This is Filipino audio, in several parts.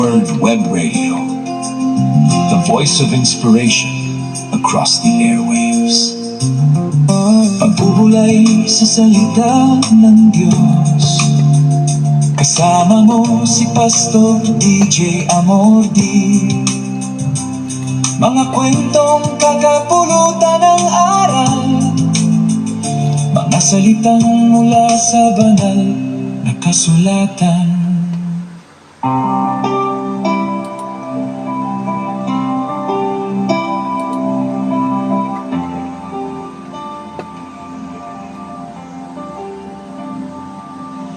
Word Web Radio, the voice of inspiration across the airwaves. Pagbubulay sa salita ng Diyos, kasama mo si Pastor DJ Amordi. Mga kwentong kakapulutan ng aral, mga salitang mula sa banal na kasulatan.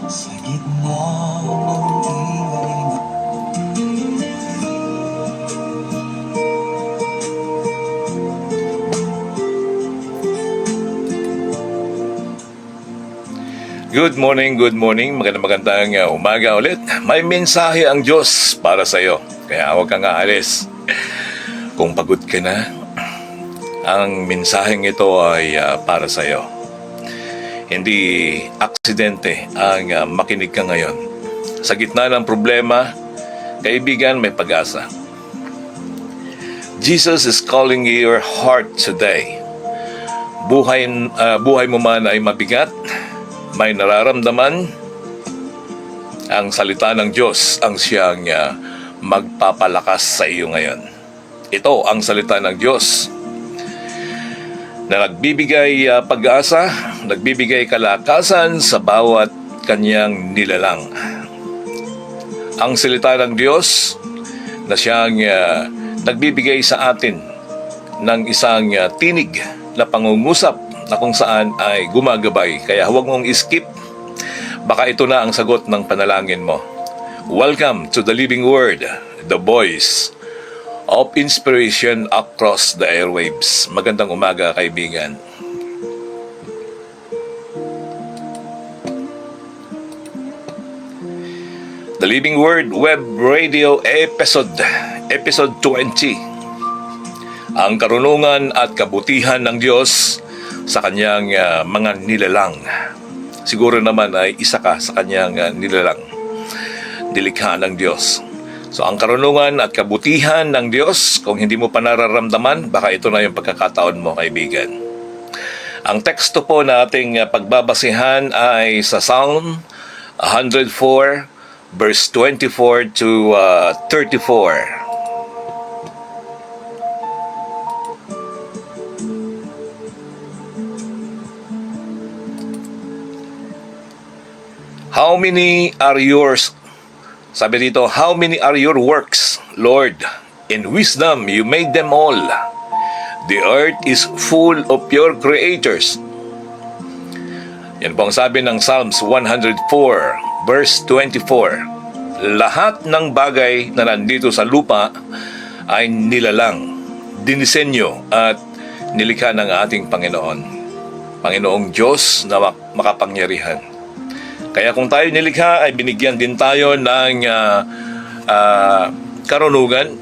Sa gitna ng ingay na Good morning. Magandang umaga ulit. May mensahe ang Diyos para sa iyo. Kaya huwag kang aalis. Kung pagod ka na, ang mensaheng ito ay para sa iyo. Hindi aksidente ang makinig ka ngayon. Sa gitna ng problema, kaibigan, may pag-asa. Jesus is calling your heart today. Buhay mo man ay mabigat, may nararamdaman, ang salita ng Diyos ang siyang magpapalakas sa iyo ngayon. Ito ang salita ng Diyos na nagbibigay pag-asa, nagbibigay kalakasan sa bawat kanyang nilalang. Ang salita ng Diyos na siyang nagbibigay sa atin ng isang tinig na pangungusap na kung saan ay gumagabay. Kaya huwag mong skip. Baka ito na ang sagot ng panalangin mo. Welcome to the Living Word, the voice of inspiration across the airwaves. Magandang umaga, kaibigan. The Living Word Web Radio Episode 20. Ang karunungan at kabutihan ng Diyos sa kanyang mga nilalang. Siguro naman ay isa ka sa kanyang nilalang. Nilikha ng Diyos. So ang karunungan at kabutihan ng Diyos, kung hindi mo pa nararamdaman, baka ito na yung pagkakataon mo, kaibigan. Ang teksto po na ating pagbabasihan ay sa Psalm 104 verse 24 to 34. How many are yours? Sabi dito, how many are your works, Lord? In wisdom you made them all. The earth is full of your creators. Yan po ang sabi ng Psalms 104 verse 24. Lahat ng bagay na nandito sa lupa ay nilalang, dinisenyo at nilikha ng ating Panginoon. Panginoong Diyos na makapangyarihan. Kaya kung tayo nilikha ay binigyan din tayo ng karunungan,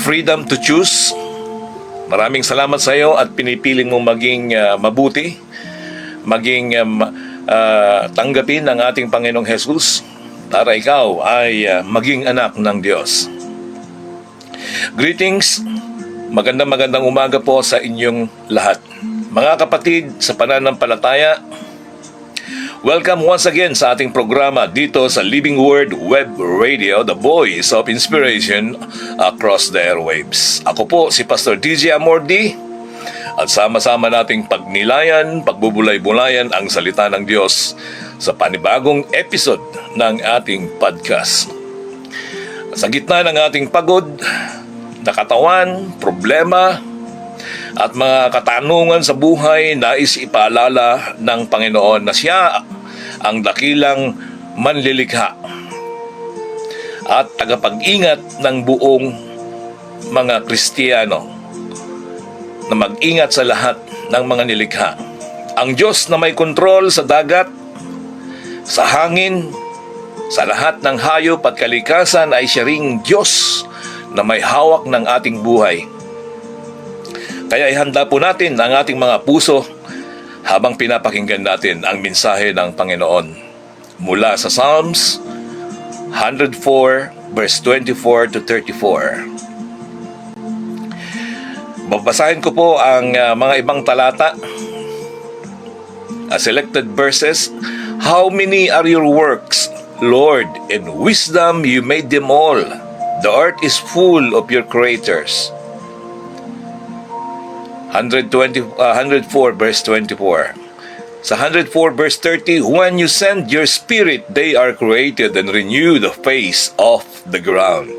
freedom to choose. Maraming salamat sa iyo at pinipiling mong maging mabuti, maging tanggapin ang ating Panginoong Jesus para ikaw ay maging anak ng Diyos. Greetings, magandang umaga po sa inyong lahat. Mga kapatid sa pananampalataya, welcome once again sa ating programa dito sa Living Word Web Radio, the voice of inspiration across the airwaves. Ako po si Pastor DJ Amordi at sama-sama nating pagnilayan, pagbubulay-bulayan ang salita ng Diyos sa panibagong episode ng ating podcast. Sa gitna ng ating pagod, nakatawan, problema, at mga katanungan sa buhay, nais ipaalala ng Panginoon na siya ang dakilang manlilikha at tagapag-ingat ng buong mga Kristiyano na mag-ingat sa lahat ng mga nilikha. Ang Diyos na may kontrol sa dagat, sa hangin, sa lahat ng hayop at kalikasan ay siya ring Diyos na may hawak ng ating buhay. Kaya ihanda po natin ang ating mga puso habang pinapakinggan natin ang mensahe ng Panginoon mula sa Psalms 104 verse 24 to 34. Babasahin ko po ang mga ibang talata, selected verses. How many are your works, Lord? In wisdom you made them all. The earth is full of your creators. 104 verse 24. Sa 104 verse 30, when you send your spirit, they are created and renew the face of the ground.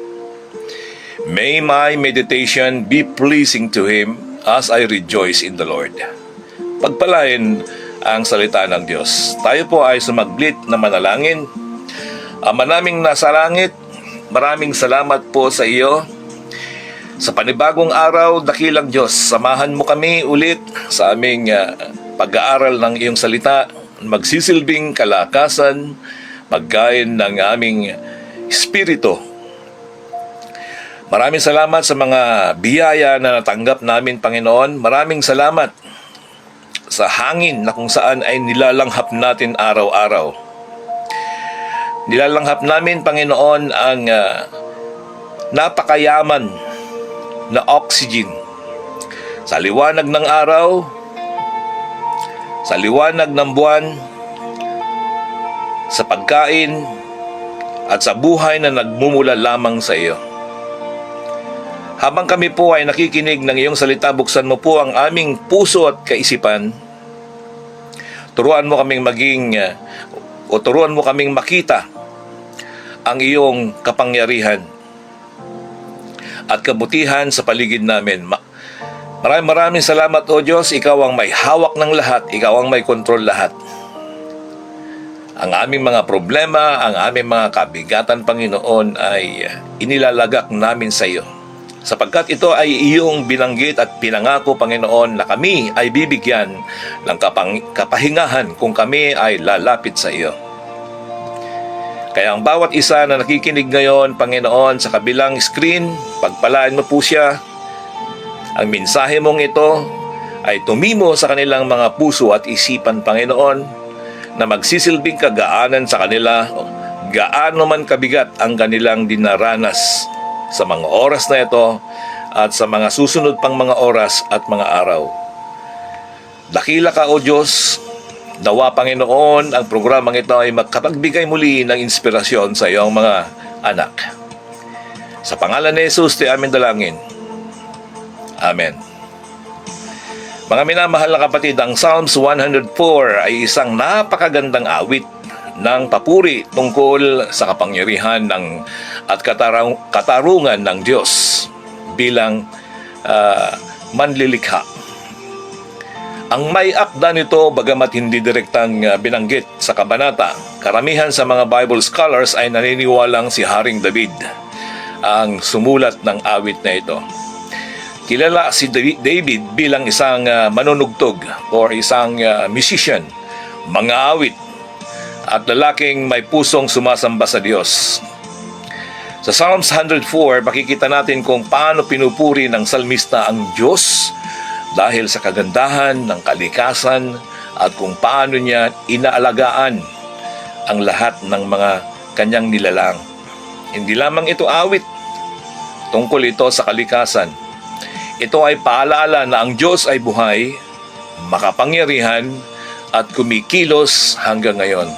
May my meditation be pleasing to Him as I rejoice in the Lord. Pagpalain ang salita ng Diyos. Tayo po ay sumaglit na manalangin. Ama naming nasa langit, maraming salamat po sa iyo. Sa panibagong araw, dakilang Diyos, samahan mo kami ulit sa aming pag-aaral ng iyong salita, magsisilbing kalakasan, pagkain ng aming espiritu. Maraming salamat sa mga biyaya na natanggap namin, Panginoon. Maraming salamat sa hangin na kung saan ay nilalanghap natin araw-araw. Nilalanghap namin, Panginoon, ang napakayaman na oxygen sa liwanag ng araw, sa liwanag ng buwan, sa pagkain at sa buhay na nagmumula lamang sa iyo. Habang kami po ay nakikinig ng iyong salita, buksan mo po ang aming puso at kaisipan. Turuan mo kaming turuan mo kaming makita ang iyong kapangyarihan at kabutihan sa paligid namin. Maraming salamat, O Diyos. Ikaw ang may hawak ng lahat. Ikaw ang may kontrol lahat. Ang aming mga problema, ang aming mga kabigatan, Panginoon, ay inilalagak namin sa iyo. Sapagkat ito ay iyong binanggit at pinangako, Panginoon, na kami ay bibigyan ng kapahingahan kung kami ay lalapit sa iyo. Kaya ang bawat isa na nakikinig ngayon, Panginoon, sa kabilang screen, pagpalain mo po siya. Ang mensahe mong ito ay tumimo sa kanilang mga puso at isipan, Panginoon, na magsisilbing kagaanan sa kanila, gaano man kabigat ang kanilang dinaranas sa mga oras na ito at sa mga susunod pang mga oras at mga araw. Dakila ka, O Diyos. Nawa, Panginoon, ang programang ito ay magkapagbigay muli ng inspirasyon sa iyong mga anak. Sa pangalan ni Jesus, di amin dalangin. Amen. Mga minamahal na kapatid, ang Psalms 104 ay isang napakagandang awit ng papuri tungkol sa kapangyarihan at katarungan ng Diyos bilang manlilikha. Ang may akda nito, bagamat hindi direktang binanggit sa kabanata, karamihan sa mga Bible scholars ay naniniwalang si Haring David ang sumulat ng awit na ito. Kilala si David bilang isang manunugtog or isang musician, mangaawit, at lalaking may pusong sumasamba sa Diyos. Sa Psalms 104, makikita natin kung paano pinupuri ng salmista ang Diyos dahil sa kagandahan ng kalikasan at kung paano niya inaalagaan ang lahat ng mga kanyang nilalang. Hindi lamang ito awit tungkol ito sa kalikasan. Ito ay paalala na ang Diyos ay buhay, makapangyarihan at kumikilos hanggang ngayon.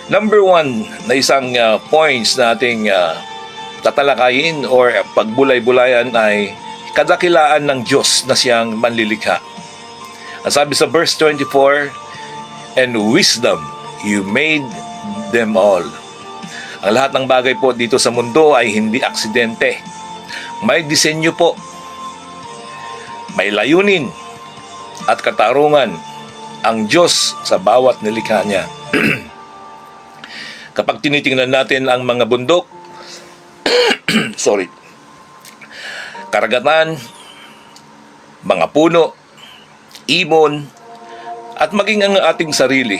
Number 1 na isang points na ating tatalakayin or pagbulay-bulayan ay kadakilaan ng Diyos na siyang manlilikha. Ang sabi sa verse 24, and wisdom you made them all. Ang lahat ng bagay po dito sa mundo ay hindi aksidente. May disenyo po. May layunin at katarungan ang Diyos sa bawat nilikha niya. Kapag tinitingnan natin ang mga bundok, karagatan, mga puno, ibon, at maging ang ating sarili,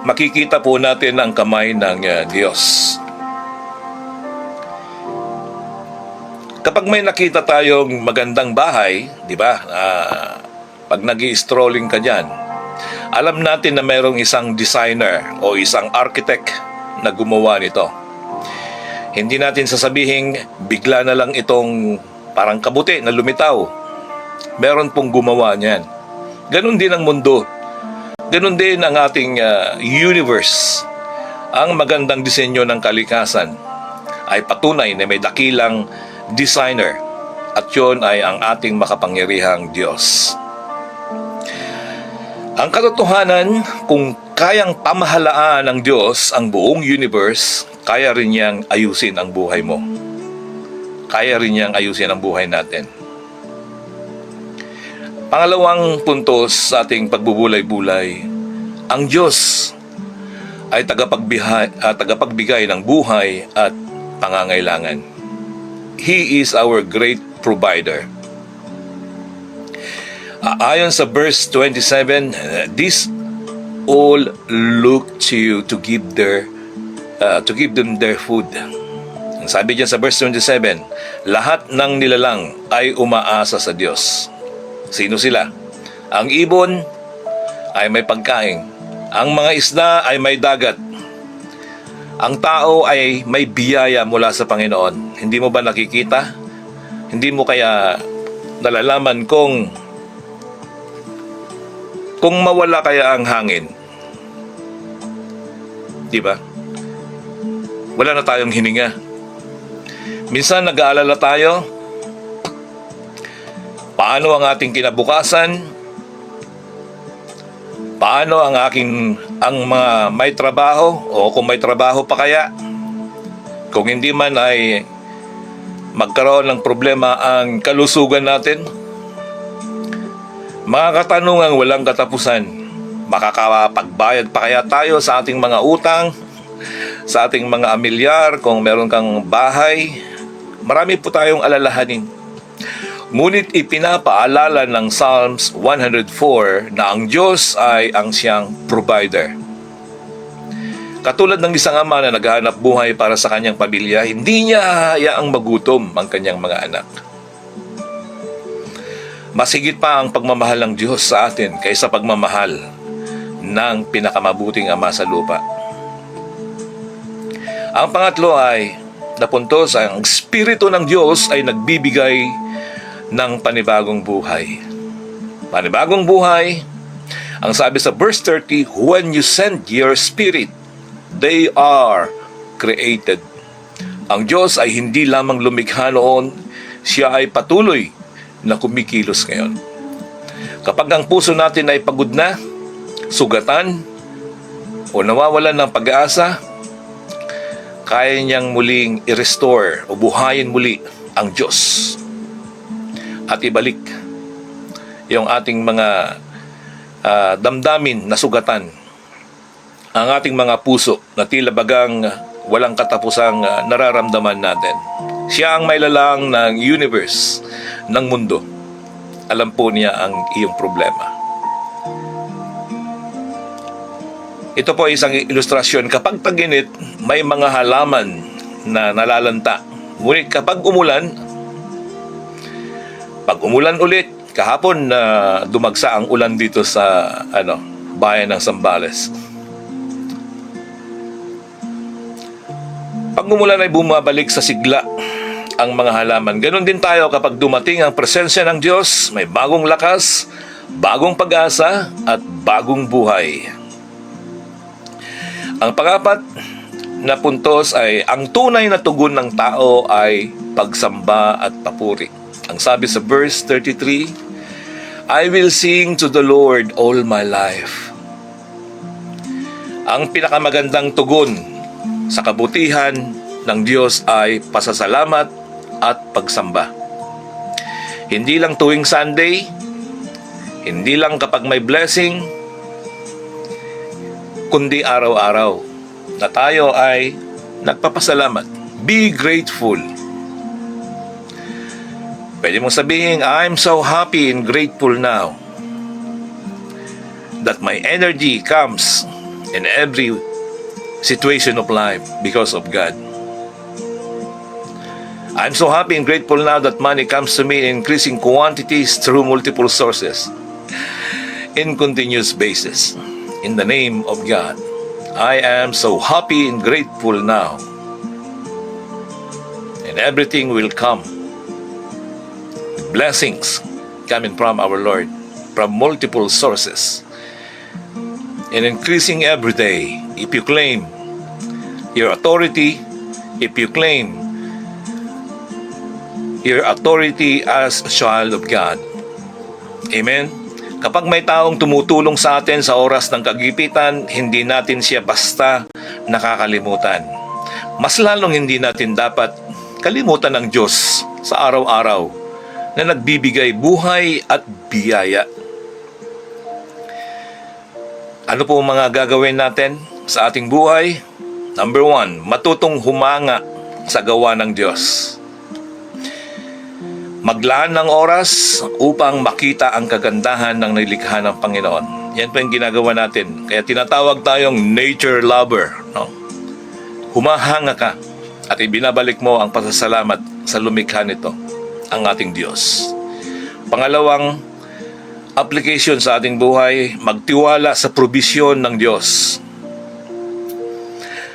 makikita po natin ang kamay ng Diyos. Kapag may nakita tayong magandang bahay, di ba? Pag nag-i-strolling ka dyan, Alam natin na mayroong isang designer o isang architect na gumawa nito. Hindi natin sasabihin bigla na lang itong parang kabuti na lumitaw. Meron pong gumawa niyan. Ganon din ang mundo. Ganon din ang ating universe. Ang magandang disenyo ng kalikasan ay patunay na may dakilang designer, at yun ay ang ating makapangyarihang Diyos. Ang katotohanan, kung kayang pamahalaan ng Diyos ang buong universe, kaya rin niyang ayusin ang buhay mo. Kaya rin niyang ayusin ang buhay natin. Pangalawang puntos sa ating pagbubulay-bulay, ang Diyos ay tagapagbigay ng buhay at pangangailangan. He is our great provider. Ayon sa verse 27, these all look to you to give them their food. Ang sabi diyan sa verse 27, lahat ng nilalang ay umaasa sa Diyos. Sino sila? Ang ibon ay may pagkain. Ang mga isda ay may dagat. Ang tao ay may biyaya mula sa Panginoon. Hindi mo ba nakikita? Hindi mo kaya nalalaman kung mawala kaya ang hangin? Di ba? Wala na tayong hininga. Minsan nag-aalala tayo, paano ang ating kinabukasan? Paano ang mga may trabaho, o kung may trabaho pa kaya? Kung hindi man ay magkaroon ng problema ang kalusugan natin? Mga katanungang walang katapusan. Makakapagbayad pa kaya tayo sa ating mga utang, sa ating mga amilyar, kung meron kang bahay? Marami po tayong alalahanin. Ngunit ipinapaalala ng Psalms 104 na ang Diyos ay ang siyang provider. Katulad ng isang ama na naghahanap buhay para sa kanyang pamilya, hindi niya hahayaang magutom ang kanyang mga anak. Mas higit pa ang pagmamahal ng Diyos sa atin kaysa pagmamahal ng pinakamabuting ama sa lupa. Ang pangatlo ay napuntos, ang Espiritu ng Diyos ay nagbibigay ng panibagong buhay. Panibagong buhay, ang sabi sa verse 30, when you send your Spirit, they are created. Ang Diyos ay hindi lamang lumikha noon, siya ay patuloy na kumikilos ngayon. Kapag ang puso natin ay pagod na, sugatan, o nawawalan ng pag-asa, kaya niyang muling i-restore o buhayin muli ang Diyos at ibalik yung ating mga damdamin na sugatan, ang ating mga puso na tila bagang walang katapusang nararamdaman natin. Siya ang may lalang ng universe, ng mundo. Alam po niya ang iyong problema. Ito po ay isang ilustrasyon. Kapag tag-init, may mga halaman na nalalanta. Ngunit kapag umulan, ulit, kahapon na dumagsa ang ulan dito sa bayan ng Zambales. Pag umulan ay bumabalik sa sigla ang mga halaman. Ganon din tayo kapag dumating ang presensya ng Diyos, may bagong lakas, bagong pag-asa, at bagong buhay. Ang pang-apat na puntos ay ang tunay na tugon ng tao ay pagsamba at papuri. Ang sabi sa verse 33, I will sing to the Lord all my life. Ang pinakamagandang tugon sa kabutihan ng Diyos ay pasasalamat at pagsamba. Hindi lang tuwing Sunday, hindi lang kapag may blessing, kundi araw-araw na tayo ay nagpapasalamat. Be grateful. Pwede mong sabihin, I'm so happy and grateful now that my energy comes in every situation of life because of God. I'm so happy and grateful now that money comes to me in increasing quantities through multiple sources. in continuous basis. In the name of God, I am so happy and grateful now. And everything will come. Blessings coming from our Lord, from multiple sources. And increasing every day. If you claim your authority, if you claim your authority as a child of God. Amen? Kapag may taong tumutulong sa atin sa oras ng kagipitan, hindi natin siya basta nakakalimutan. Mas lalong hindi natin dapat kalimutan ng Diyos sa araw-araw na nagbibigay buhay at biyaya. Ano po ang mga gagawin natin sa ating buhay? Number 1, matutong humanga sa gawa ng Diyos. Maglaan ng oras upang makita ang kagandahan ng nilikha ng Panginoon. Yan po yung ginagawa natin. Kaya tinatawag tayong nature lover. No? Humahanga ka at ibinabalik mo ang pasasalamat sa lumikha nito, ang ating Diyos. Pangalawang application sa ating buhay, magtiwala sa probisyon ng Diyos.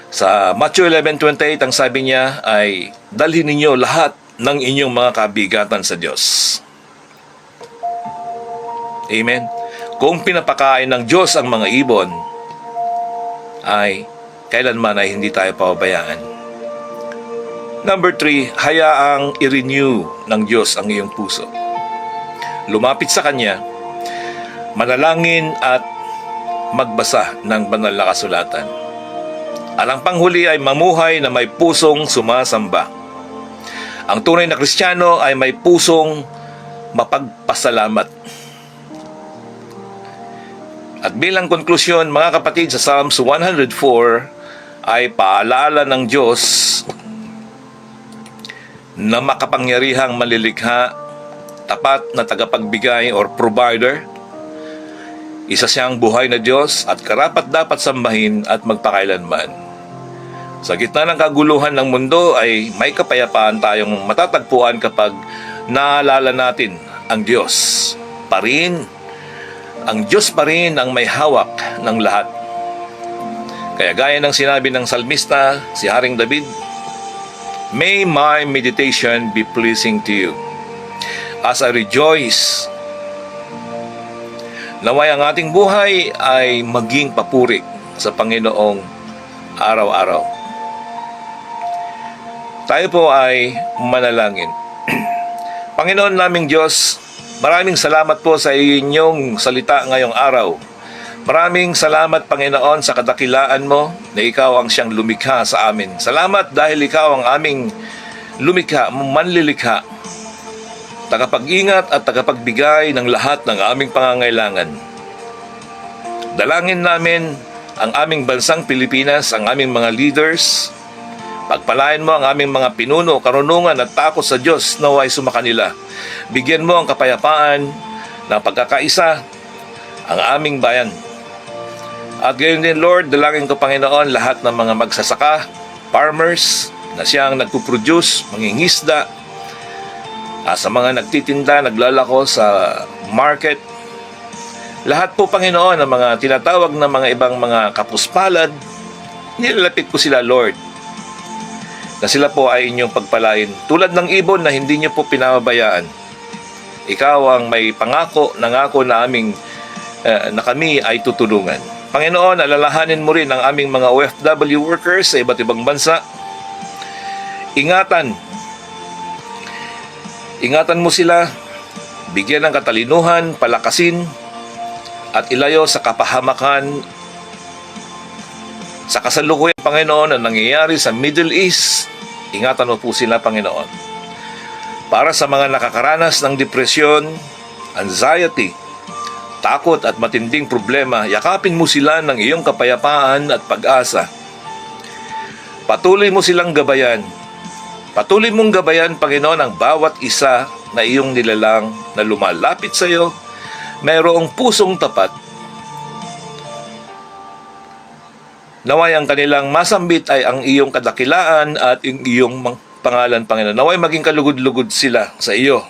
Sa Matthew 11:28, ang sabi niya ay, dalhin ninyo lahat ng inyong mga kabigatan sa Diyos. Amen. Kung pinapakain ng Diyos ang mga ibon, ay kailanman ay hindi tayo pababayaan. Number 3, hayaang i-renew ng Diyos ang iyong puso. Lumapit sa Kanya, manalangin at magbasa ng banal na kasulatan. Ang panghuli ay mamuhay na may pusong sumasamba. Ang tunay na Kristiyano ay may pusong mapagpasalamat. At bilang konklusyon, mga kapatid, sa Psalms 104 ay paalala ng Diyos na makapangyarihang malilikha, tapat na tagapagbigay or provider. Isa siyang buhay na Diyos at karapat dapat sambahin at magpakailanman. Sa gitna ng kaguluhan ng mundo ay may kapayapaan tayong matatagpuan kapag naalala natin ang Diyos pa rin. Ang Diyos pa rin ang may hawak ng lahat. Kaya gaya ng sinabi ng salmista, si Haring David, "May my meditation be pleasing to you, as I rejoice." Naway ang ating buhay ay maging papuri sa Panginoong araw-araw. Tayo po ay manalangin. Panginoon naming Diyos, maraming salamat po sa inyong salita ngayong araw. Maraming salamat, Panginoon, sa kadakilaan mo na ikaw ang siyang lumikha sa amin. Salamat dahil ikaw ang aming lumikha, manlilikha, tagapag-ingat at tagapagbigay ng lahat ng aming pangangailangan. Dalangin namin ang aming bansang Pilipinas, ang aming mga leaders. Pagpalain mo ang aming mga pinuno, karunungan at takot sa Diyos naway sumakanila. Bigyan mo ang kapayapaan ng pagkakaisa ang aming bayan. At gayon din, Lord, dalangin ko, Panginoon, lahat ng mga magsasaka, farmers, na siyang nagpuproduce, mangingisda, sa mga nagtitinda, naglalako sa market. Lahat po, Panginoon, ng mga tinatawag na mga ibang mga kapuspalad, nilalapit ko sila, Lord, na sila po ay inyong pagpalain. Tulad ng ibon na hindi niyo po pinababayaan. Ikaw ang may pangako, nangako na na kami ay tutulungan. Panginoon, alalahanin mo rin ang aming mga OFW workers sa iba't ibang bansa. Ingatan mo sila, bigyan ng katalinuhan, palakasin, at ilayo sa kapahamakan sa kasalukuyan, Panginoon, na nangyayari sa Middle East. Ingatan mo po sila, Panginoon. Para sa mga nakakaranas ng depresyon, anxiety, takot at matinding problema, yakapin mo sila ng iyong kapayapaan at pag-asa. Patuloy mo silang gabayan. Patuloy mong gabayan, Panginoon, ang bawat isa na iyong nilalang na lumalapit sa iyo, mayroong pusong tapat. Naway ang kanilang masambit ay ang iyong kadakilaan at ang iyong pangalan, Panginoon. Naway maging kalugod-lugod sila sa iyo.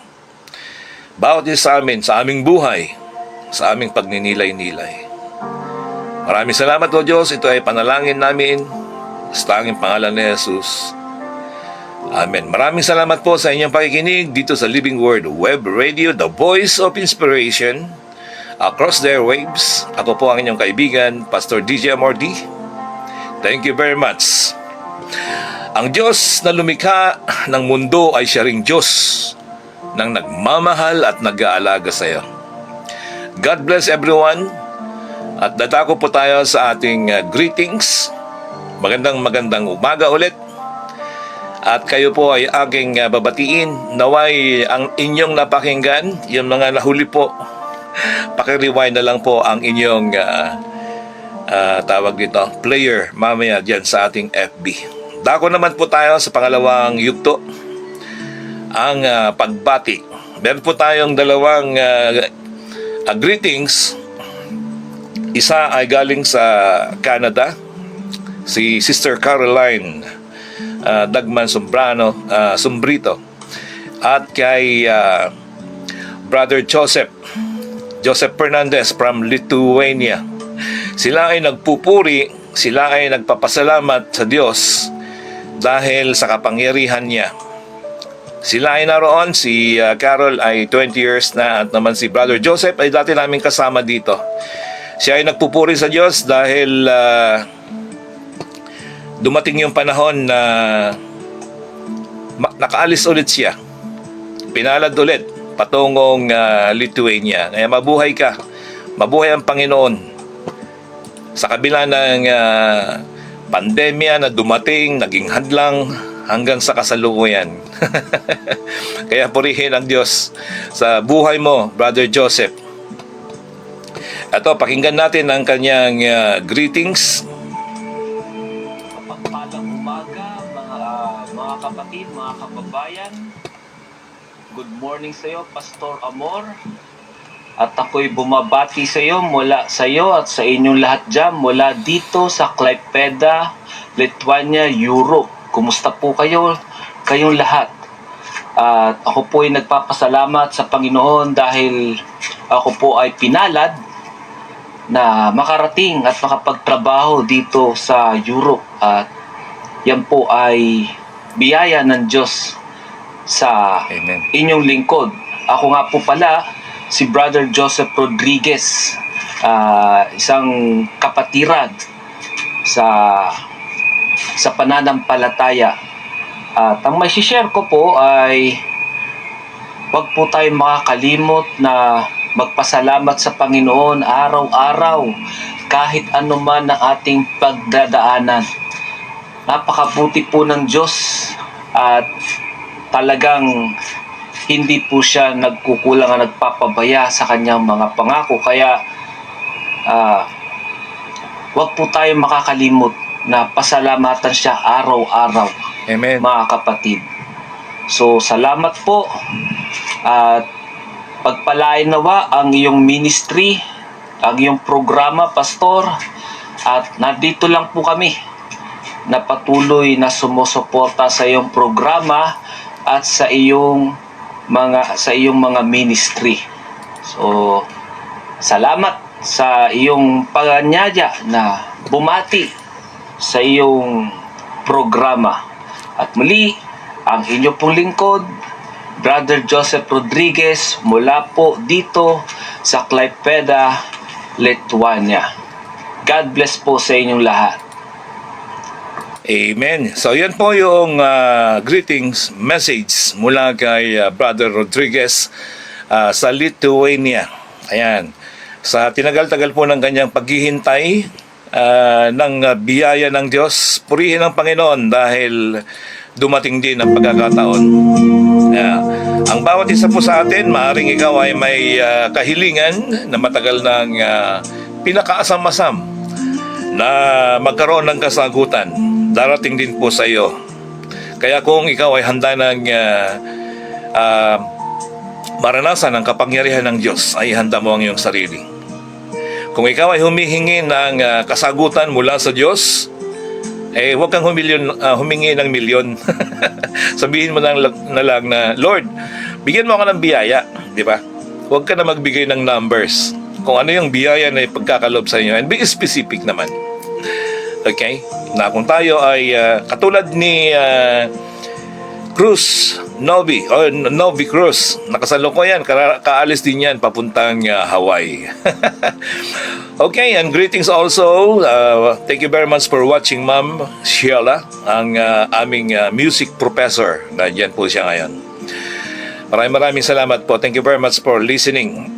Bawat isa sa amin, sa aming buhay, sa aming pagninilay-nilay. Maraming salamat o Diyos. Ito ay panalangin namin sa tanging pangalan ni Jesus. Amen. Maraming salamat po sa inyong pakikinig dito sa Living Word Web Radio, the voice of inspiration across the airwaves. Ako po ang inyong kaibigan, Pastor DJ Amordi. Thank you very much. Ang Diyos na lumikha ng mundo ay siya ring Diyos nang nagmamahal at nag-aalaga sa iyo. God bless everyone. At dadako po tayo sa ating greetings. Magandang umaga ulit. At kayo po ay aking babatiin. Naway ang inyong napakinggan, yung mga nahuli po, pakirewind na lang po ang inyong tawag dito, player mamaya dyan sa ating FB. Dako naman po tayo sa pangalawang yugto, ang pagbati. Meron po tayong dalawang greetings. Isa ay galing sa Canada, si Sister Caroline Dagman Sombrito, at kay Brother Joseph Fernandez from Lithuania. Sila ay nagpupuri, sila ay nagpapasalamat sa Diyos dahil sa kapangyarihan niya. Sila ay naroon, si Carol ay 20 years na, at naman si Brother Joseph ay dati namin kasama dito. Siya ay nagpupuri sa Diyos dahil dumating yung panahon na nakaalis ulit siya. Pinalad ulit patungong Lithuania. Kaya mabuhay ka. Mabuhay ang Panginoon. Sa kabila ng pandemya na dumating, naging hadlang hanggang sa kasalukuyan. Kaya purihin ang Diyos sa buhay mo, Brother Joseph. Ito, pakinggan natin ang kanyang greetings. Mapagpalang umaga, mga kapatid, mga kababayan. Good morning sa iyo, Pastor Amor. At ako'y bumabati sa iyo mula sa iyo at sa inyong lahat dyan mula dito sa Klaipėda, Lithuania, Europe. Kumusta po kayo? Kayong lahat. At ako po ay nagpapasalamat sa Panginoon dahil ako po ay pinalad na makarating at makapagtrabaho dito sa Europe. At yan po ay biyaya ng Diyos sa Amen. inyong lingkod. Ako nga po pala si Brother Joseph Rodriguez, isang kapatiran sa pananampalataya. At ang may share ko po ay wag po tayong makakalimot na magpasalamat sa Panginoon araw-araw kahit anuman ang ating pagdadaanan. Napakabuti po ng Diyos at talagang hindi po siya nagkukulang at nagpapabaya sa kanyang mga pangako. Kaya wag po tayong makakalimot na pasalamatan siya araw-araw. Amen. Mga kapatid. So salamat po at pagpalain nawa ang iyong ministry, ang iyong programa, Pastor. At nandito lang po kami na patuloy na sumusuporta sa iyong programa at sa iyong mga ministry. So, salamat sa iyong paganyaya na bumati sa iyong programa. At muli, ang inyo pong lingkod, Brother Joseph Rodriguez, mula po dito sa Klaipėda, Lithuania. God bless po sa inyong lahat. Amen. So yan po yung greetings message mula kay Brother Rodriguez sa Lithuania. Ayan. Sa tinagal-tagal po ng kanyang paghihintay ng biyaya ng Diyos, purihin ang Panginoon dahil dumating din ang pagkakataon. Ang bawat isa po sa atin, maaaring ikaw ay may kahilingan na matagal nang pinakaasam-asam na magkaroon ng kasagutan. Darating din po sa iyo. Kaya kung ikaw ay handa ng maranasan ang kapangyarihan ng Diyos, ay handa mo ang iyong sarili. Kung ikaw ay humihingi ng kasagutan mula sa Diyos, huwag kang humingi ng milyon. Sabihin mo na lang na, Lord, bigyan mo ako ng biyaya, di ba? Huwag ka na magbigay ng numbers. kung ano yung biyaya na ipagkakalob sa inyo. And be specific naman. Okay? Na kung tayo ay katulad ni Cruz Novi o Novi Cruz, nakasalukuyan, kaalis din yan papuntang Hawaii. Okay, and greetings also. Thank you very much for watching, Ma'am Sheila, ang aming music professor. Nandiyan po siya ngayon. Maraming salamat po. Thank you very much for listening.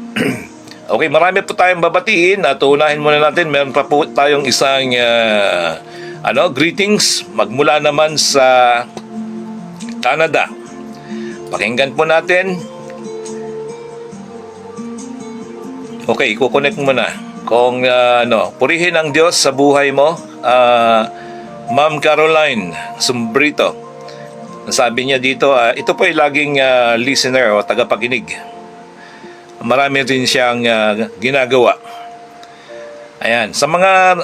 Okay, marami po tayong babatiin at unahin muna natin. Meron pa po tayong isang greetings magmula naman sa Canada. Pakinggan po natin. Okay, i-connect muna. Kung purihin ang Diyos sa buhay mo, Ma'am Caroline Sumbrito. Sabi niya dito, ito po ay laging listener o tagapakinig. Marami rin siyang ginagawa. Ayan, sa mga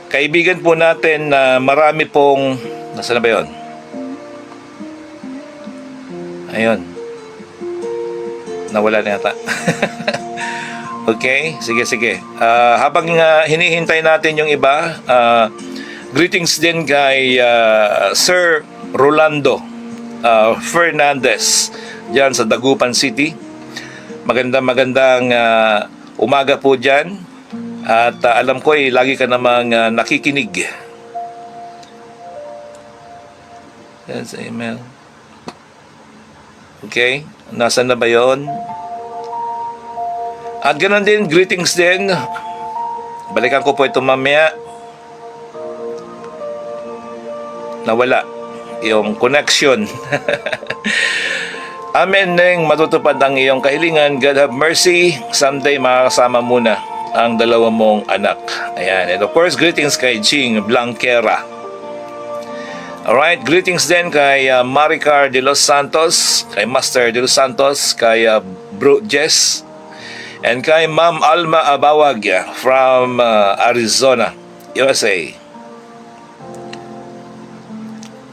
kaibigan po natin na marami pong, nasaan na ba yun? Ayun. Nawala na yata. Okay, sige. Habang hinihintay natin yung iba, greetings din kay Sir Rolando Fernandez dyan sa Dagupan City. Magandang umaga po dyan. At alam ko lagi ka namang nakikinig. Yan sa email. Okay, nasaan na ba yun? At ganoon din, greetings din. Balikan ko po ito mamaya. Nawala yung connection. Amen neng matutupad ang iyong kahilingan. God have mercy. Someday makakasama muna ang dalawa mong anak. Ayan. And of course, greetings kay Ching Blanquera. Alright, greetings din kay Maricar de Los Santos, kay Master de Los Santos, kay Bro Jess, and kay Ma'am Alma Abawag from Arizona, USA.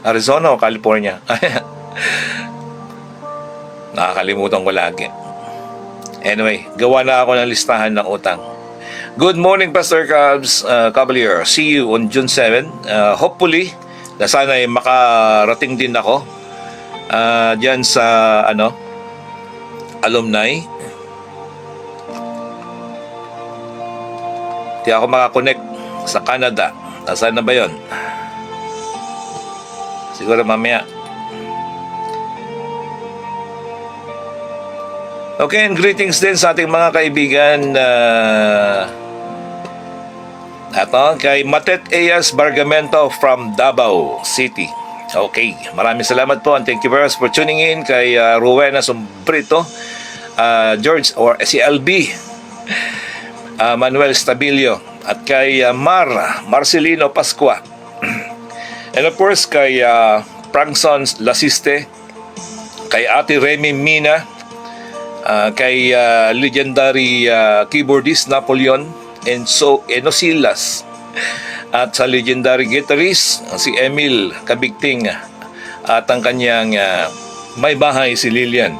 Arizona o California? Nakakalimutan ko lagi. Anyway, gawa na ako ng listahan ng utang. Good morning, Pastor Cavalier. See you on June 7. Hopefully, na sana ay makarating din ako dyan sa alumni. Di ako makakonect sa Canada. Nasaan na ba yun? Siguro mamaya. Okay, and greetings din sa ating mga kaibigan kay Matet Eyas Bargamento from Davao City. Okay, maraming salamat po and thank you very much for tuning in kay Rowena Sombrito, George or si LB, Manuel Stabilio at kay Marcelino Pascua and of course kay Frankson Lasiste, kay Ate Remy Mina, kay legendary keyboardist Napoleon Enosilas at sa legendary guitarist si Emil Kabigting at ang kanyang may bahay si Lilian.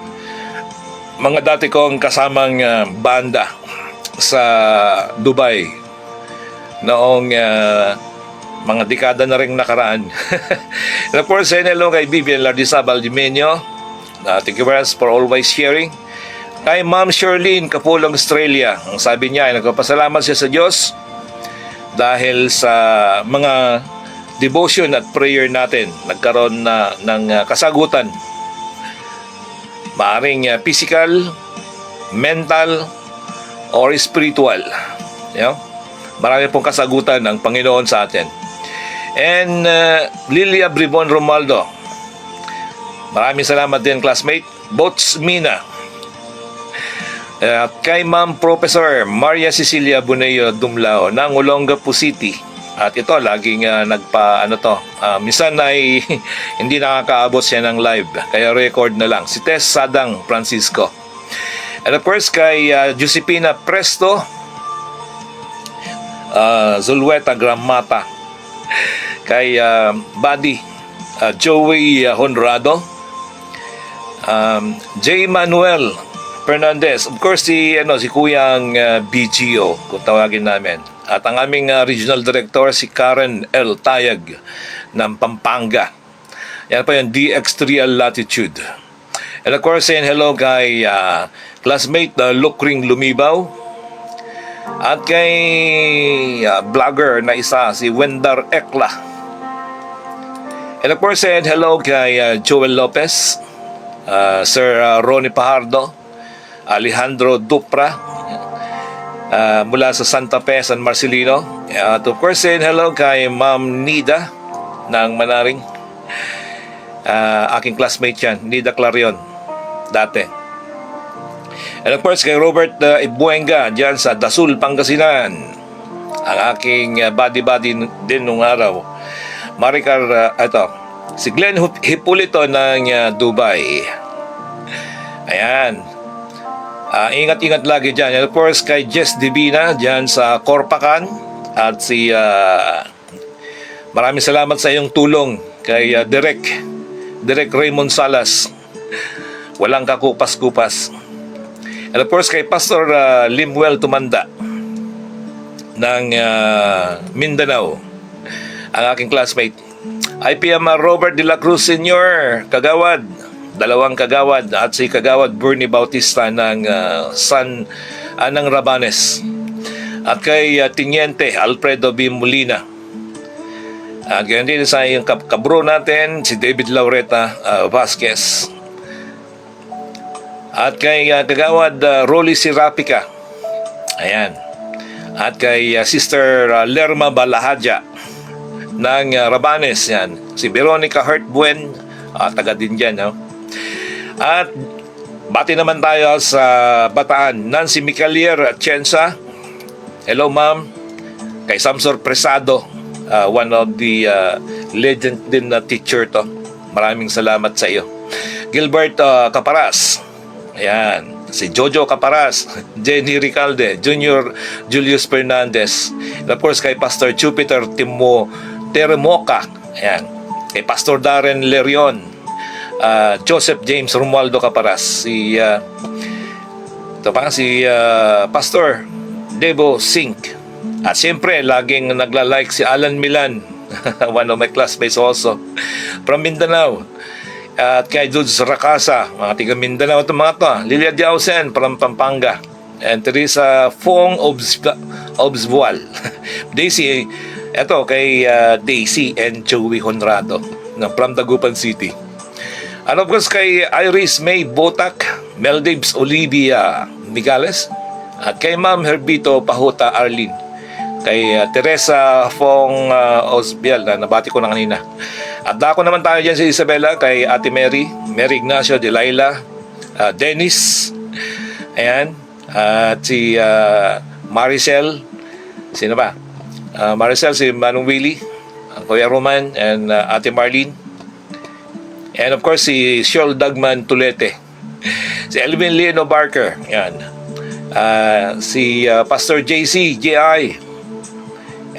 Mga dati kong kasamang banda sa Dubai noong mga dekada na rin nakaraan. And of course, hello kay Vivian Lardizabal Dimenio. Thank you very much for always sharing. Kay Ma'am Sherlyn Kapulong Australia, ang sabi niya ay nagpapasalamat siya sa Diyos dahil sa mga devotion at prayer natin nagkaroon na ng kasagutan, maaring physical, mental or spiritual. Marami pong kasagutan ng Panginoon sa atin. And Lilia Bribon Romaldo, maraming salamat din classmate. Bots Mina, at kay Ma'am Professor Maria Cecilia Buneo Dumlao ng Olongapo City. At ito laging minsan ay hindi nakakaabot siya ng live, kaya record na lang. Si Tess Sadang Francisco. And of course kay Josepina Presto, Zulweta Gramata, kay Buddy Joey Honrado, J. Manuel Fernandez. Of course, si Kuyang BGO, kung tawagin namin. At ang aming regional director, si Karen L. Tayag ng Pampanga. Yan po yung DX3 Latitude. And of course, saying hello kay classmate Lukring Lumibaw. At kay vlogger na isa, si Wendar Ekla. And of course, saying hello kay Joel Lopez, Sir Ronnie Pajardo, Alejandro Dupra, mula sa Santa Fe, San Marcelino. At of course, saying hello kay Ma'am Nida ng Manaring. Aking classmate yan, Nida Clarion, dati. And of course, kay Robert Ibuenga, dyan sa Dasul, Pangasinan. Ang aking buddy-buddy din nung araw. Maricar, si Glenn Hipulito ng Dubai. Ayan. Ingat-ingat lagi dyan. And of course, kay Jess Divina, dyan sa Corpacan. At maraming salamat sa iyong tulong kay Direk Raymond Salas. Walang kakupas-kupas. And of course, kay Pastor Limuel Tumanda ng Mindanao, ang aking classmate. IPM Robert de la Cruz Sr., Kagawad, 2 Kagawad, at si Kagawad Bernie Bautista ng ng Rabanes. At kay Tiniente Alfredo B. Molina. At ganyan din sa yung kabro natin, si David Laureta Vasquez. At kay Kagawad Rolly Sirapica. Ayan. At kay Sister Lerma Balahadja ng Rabanes. Yan. Si Veronica Hartbuen, taga din dyan. No? At bati naman tayo sa Bataan. Nancy Micalier Atienza. Hello, ma'am. Kay Samsor Presado, one of the legend din na teacher to. Maraming salamat sa iyo. Gilbert Caparas. Ayan, si Jojo Caparas, Jenny Ricalde, Junior Julius Fernandez, and of course kay Pastor Jupiter Teremoca, ayan, kay Pastor Darren Lerion, Joseph James Romualdo Caparas, si Pastor Debo Sink, at siyempre laging nagla-like si Alan Milan, one of my classmates also, from Mindanao. At kay Dudes Rakasa, mga tiga Mindanao ito mga to. Lilia Diausen from Pampanga. And Teresa Fong Obsbual. Daisy, eto kay Daisy and Joey Honrado from Dagupan City. And of course kay Iris May Botak, Meldives Olivia Migales. At kay Ma'am Herbito Pahuta Arlene. Kay Teresa Fong Osbiel, na nabati ko na kanina. At dako naman tayo dyan si Isabela, kay Ate Mary Ignacio, Delilah, Dennis, ayan, at si Maricel, sino ba? Maricel, si Manong Willie, Kuya Roman, and Ate Marlene, and of course si Shiol Dagman Tulete, si Elvin Leno Barker, ayan, si Pastor JC, J.I.,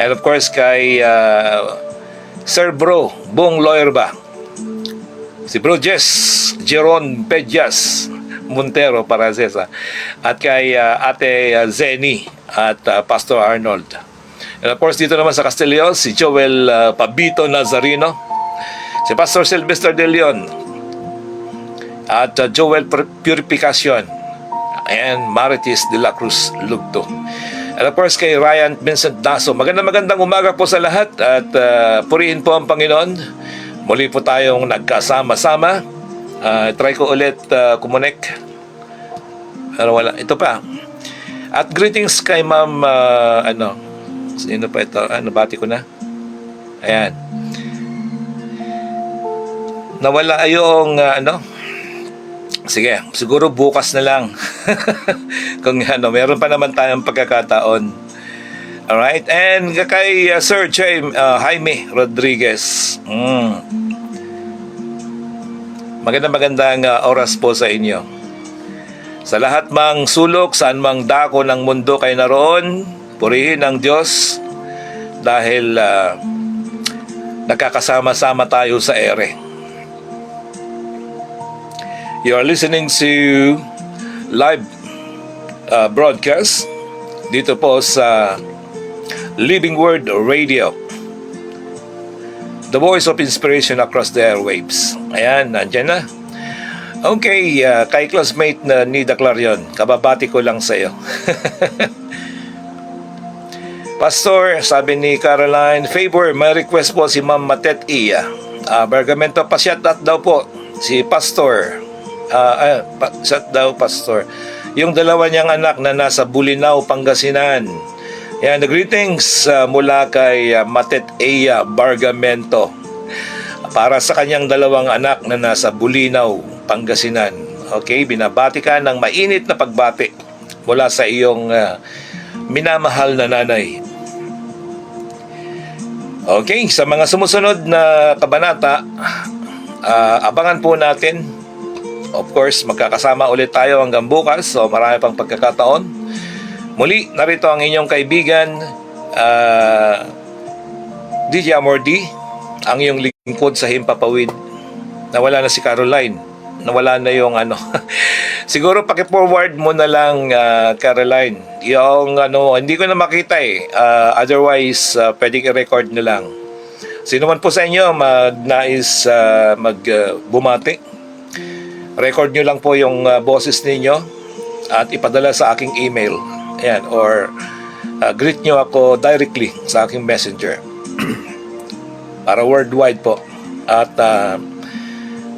and of course kay Sir Bro Bong Loerba, si Bro Jess Jeron Pedjas Montero Paracesa, at kay Ate Zeni at Pastor Arnold. And of course dito naman sa Castilleos, si Joel Pabito Nazarino, si Pastor Sylvester De Leon, at Joel Purificacion, and Marites de la Cruz Lugto. And of course kay Ryan Vincent Daso. Magandang umaga po sa lahat, at purihin po ang Panginoon. Muli po tayong nagkasama-sama. Try ko ulit kumonek. Pero wala. Ito pa. At greetings kay Ma'am sino pa ito? Nabati ko na. Ayan. Nawala yung sige, siguro bukas na lang. Kung meron pa naman tayong pagkakataon. Alright, and kay Sir Jaime Rodriguez. Magandang oras po sa inyo. Sa lahat mang sulok, saan mang dako ng mundo kayo naroon, purihin ang Diyos dahil nakakasama-sama tayo sa ere. You are listening to live broadcast dito po sa Living Word Radio, the voice of inspiration across the airwaves. Ayan, nandyan na. Okay, kay classmate na Nida Clarion, kababati ko lang sa iyo. Pastor, sabi ni Caroline, favor, may request po si Ma'am Matet Iya. Bergamento, pa-shout out daw po si Pastor. Shout daw, Pastor. Yung dalawa niyang anak na nasa Bulinaw, Pangasinan. Yan, greetings mula kay Matet Iya Bargamento. Para sa kanyang dalawang anak na nasa Bulinaw, Pangasinan. Okay, binabati ka ng mainit na pagbati mula sa iyong minamahal na nanay. Okay, sa mga sumusunod na kabanata, abangan po natin. Of course, magkakasama ulit tayo hanggang bukas, so marami pang pagkakataon. Muli, narito ang inyong kaibigan, DJ Amordi, ang iyong lingkod sa Himpapawid. Nawala na si Caroline. Nawala na yung ano. Siguro paki-forward mo na lang, Caroline. Yung ano, hindi ko na makita eh. Otherwise, pwedeng i-record na lang. Sino man po sa inyo magnais bumati, record nyo lang po yung boses ninyo at ipadala sa aking email. Ayan, or greet nyo ako directly sa aking messenger. Para worldwide po. At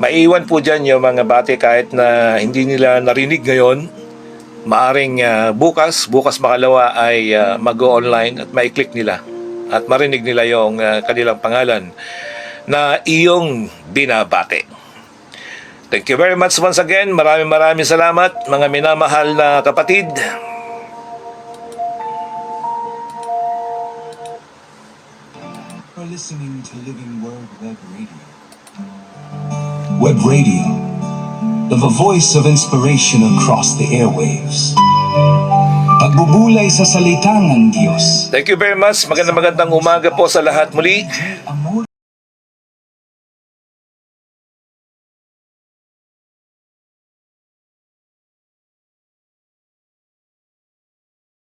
maiwan po dyan yung mga bati kahit na hindi nila narinig ngayon. Maaring bukas makalawa ay mag-online at mai-click nila at marinig nila yung kanilang pangalan na iyong binabati. Thank you very much once again. Maraming salamat mga minamahal na kapatid. You're listening to Living Word Web Radio. Web Radio, the voice of inspiration across the airwaves. Pagbubulay sa salita ng Diyos. Thank you very much. Magandang umaga po sa lahat muli.